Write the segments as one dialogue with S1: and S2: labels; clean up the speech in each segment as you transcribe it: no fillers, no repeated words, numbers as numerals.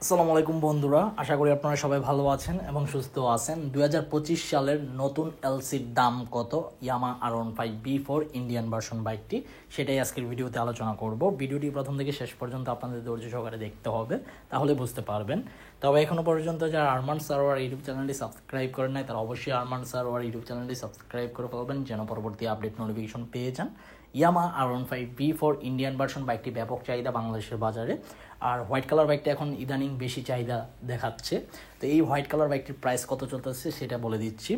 S1: আসসালামু আলাইকুম বন্ধুরা, আশা করি আপনারা সবাই ভালো আছেন এবং সুস্থ আছেন। 2025 সালের নতুন এলসির দাম কত, ইয়ামা R15B4 ইন্ডিয়ান ভার্সন বাইকটি, সেটাই আজকের ভিডিওতে আলোচনা করব। ভিডিওটি প্রথম থেকে শেষ পর্যন্ত আপনাদের ধৈর্য সহকারে দেখতে হবে, তাহলে বুঝতে পারবেন। তবে এখনও পর্যন্ত যারা আরমান সারোয়ার ইউটিউব চ্যানেলটি সাবস্ক্রাইব করেন নাই, তারা অবশ্যই আরমান সারোয়ার ইউটিউব চ্যানেলটি সাবস্ক্রাইব করে ফেলবেন, যেন পরবর্তী আপডেট নোটিফিকেশন পেয়ে যান। ইয়ামা R15B4 ইন্ডিয়ান ভার্সন বাইকটি ব্যাপক চাহিদা বাংলাদেশের বাজারে। আর হোয়াইট কালার বাইকটা এখন ইদানিং বেশি চাহিদা দেখাচ্ছে। তো এই হোয়াইট কালার বাইকটির প্রাইস কত চলতেছে সেটা বলে দিচ্ছি।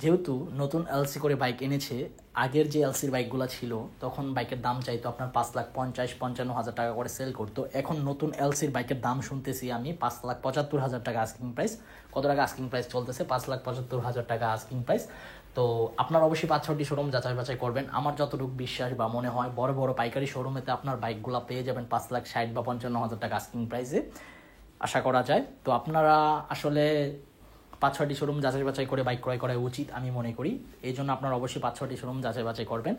S1: যেহেতু নতুন এলসি করে বাইক এনেছে, আগের যে এলসির বাইকগুলো ছিল তখন বাইকের দাম চাইতো আপনার 5,50,55,000 টাকা করে সেল করতো। এখন নতুন এলসির বাইকের দাম শুনতেছি আমি 5,75,000 টাকা আস্কিং প্রাইস। কত টাকা আস্কিং প্রাইস চলতেছে? 5,75,000 টাকা আস্কিং প্রাইস। তো আপনারা অবশ্যই 5-6টি শোরুম যাচাই বাছাই করবেন। আমার যতটুকু বিশ্বাস বা মনে হয়, বড় বড় পাইকারি শোরুমেতে আপনার বাইকগুলো পেয়ে যাবেন 5,60,000 বা 55,000 টাকা আস্কিং প্রাইসে, আশা করা যায়। তো আপনারা আসলে 5-6টি শোরুম যাচাই বাছাই করে বাইক ক্রয় করা উচিত আমি মনে করি। এই জন্য আপনারা অবশ্যই 5-6টি শোরুম যাচাই বাছাই করবেন।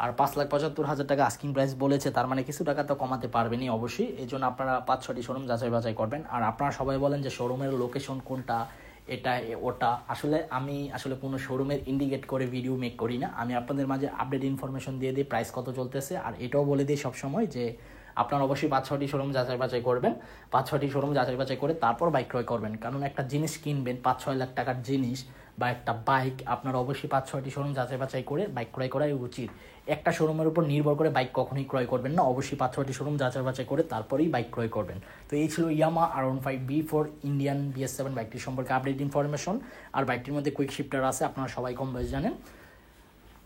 S1: আর 5,75,000 টাকা আস্কিং প্রাইস বলেছে, তার মানে কিছু টাকা তো কমাতে পারবেনই অবশ্যই। এই জন্য আপনারা 5-6টি শোরুম যাচাই বাছাই করবেন। আর আপনারা সবাই বলেন যে শোরুমের লোকেশন কোনটা, এটা ওটা। আমি কোনো শোরুমের ইন্ডিকেট করে ভিডিও মেক করি না। আমি আপনাদের মাঝে আপডেট ইনফরমেশন দিয়ে দিই প্রাইস কত চলতেছে। আর এটাও বলে দিই সবসময় যে আপনারা অবশ্যই 5-6টি শোরুম যাচাই বাছাই করবেন। 5-6টি শোরুম যাচাই বাছাই করে তারপর বাইক ক্রয় করবেন। কারণ একটা জিনিস কিনবেন 5-6 লাখ টাকার জিনিস বা একটা বাইক, আপনার অবশ্যই 5-6টি শোরুম যাচাই বাছাই করে বাইক ক্রয় করাই উচিত। একটা শোরুমের উপর নির্ভর করে বাইক কখনোই ক্রয় করবেন না। অবশ্যই 5-6টি শোরুম যাচাই বাছাই করে তারপরেই বাইক ক্রয় করবেন। তো এই ছিল ইয়ামা R15B4 ইন্ডিয়ান BS7 বাইকটির সম্পর্কে আপডেট ইনফরমেশন। আর বাইকটির মধ্যে কুইক শিফটার আছে, আপনারা সবাই কম বেশ জানেন।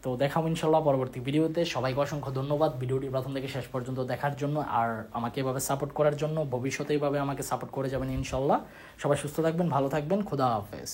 S1: তো দেখাবো ইনশাল্লাহ পরবর্তী ভিডিওতে। সবাইকে অসংখ্য ধন্যবাদ ভিডিওটি প্রথম থেকে শেষ পর্যন্ত দেখার জন্য, আর আমাকে এভাবে সাপোর্ট করার জন্য। ভবিষ্যতে এইভাবে আমাকে সাপোর্ট করে যাবেন ইনশাল্লাহ। সবাই সুস্থ থাকবেন, ভালো থাকবেন, খোদা হাফেজ।